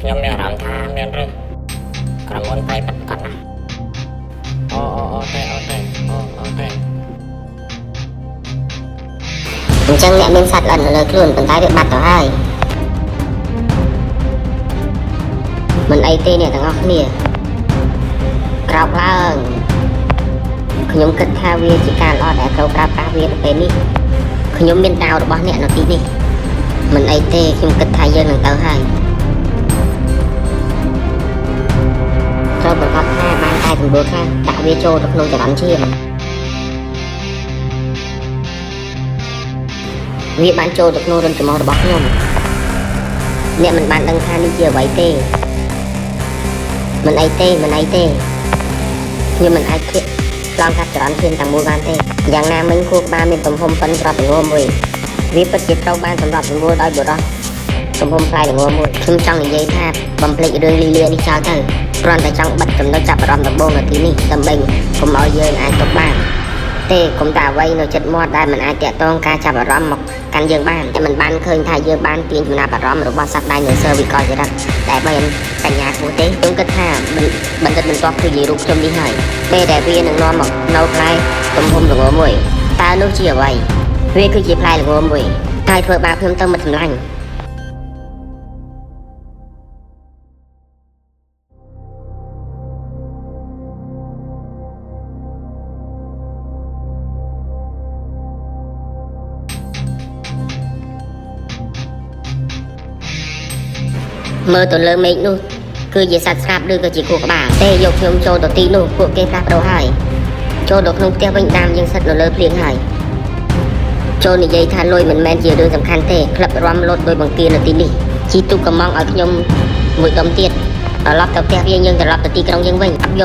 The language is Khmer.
ខ្ញុំមានអារម្មណ៍ថាមានរឿងក្រុមហ៊ុនបែកបាត់គាត់ណាអូតែអញ្ចឹងអ្នកមានសត្វល្អិតនៅលើខ្លួនប៉ុន្តែវាបាត់ទៅហើយមិនអីទេអ្នកទាំងអស់គ្នាក្រោកឡើងខ្ញុំគិតថាវាជាការល្អដែលត្រូវប្រើប្រាស់វាទៅពេលនេះខ្ញុំមានដាវរបស់អ្នកនៅទីនេះមិនអីទេខ្ញុំគិតថាយើងនឹងទៅហើយត្រូវប្រកាសថាបានតែសម្រួលថាដាក់វាចូលទៅក្នុងចរន្តឈាមវាបានចូលទៅក្នុងរន្ធច្រមុះរបស់ខ្ញុំអ្នកមិនបានដឹងថានេះជាអ្វីទេមិនអីទេខ្ញុំមិនអាចគិតឆ្លងកាត់ចរន្តឈាមទាំងមូលបានទេយ៉ាងណាមិញខួរក្បាលមានទំហំប៉ុនប្រត់ល្ងមួយវាពិតជាត្រូវបានសម្រាប់សម្រួលដោយបុរសទំហំផ្លែល្ងមួយខ្ញុំចង់និយាយថាបំភ្លេចរឿងលីលានេះចោលទៅគ្រាន់តែចង់បិទចំណុចចាប់អារម្មណ៍ដំបូងនៅទីនេះដើម្បីកុំឲ្យយើងអាចទៅបានទេកុំតែអ្វីនៅចិត្តមាត់ដែលមិនអាចតាក់ទងការចាប់អារម្មណ៍មកកាន់យើងបានតែមិនបានឃើញថាយើងបានទាញចំណាប់អារម្មណ៍របស់សត្វដៃនៅសើវិកលចរិតដែលបានបញ្ញាគួរទេខ្ញុំគិតថាបណ្ឌិតបន្ទាប់គឺនិយាយរូបខ្ញុំនេះហើយពេលដែលវានឹងនាំមកនៅផ្លែទំហំល្ងមួយតើនោះជាអ្វីវាគឺជាផ្លែល្ងមួយហើយធ្វើបាបខ្ញុំទៅមិនសម្លាញ់មើលទៅលើមេឃនោះគឺជាសត្វស្លាប់ឬក៏ជាគោក្បាលទេយកខ្ញុំចូលទៅទីនោះពួកគេផ្លាស់ប្ដូរហើយចូលទៅក្នុងផ្ទះវិញដាមយើងសិតនៅលើភ្លៀងហើយចូលនិយាយថាលុយមិនមែនជារឿងសំខាន់ទេក្លឹបរំលោតដោយបង្គានៅទីនេះជីទូកកំងឲ្យខ្ញុំមួយដុំទៀតត្រឡប់ទៅផ្ទះយើងត្រឡប់ទៅទីក្រុងយើងវិញអត់យក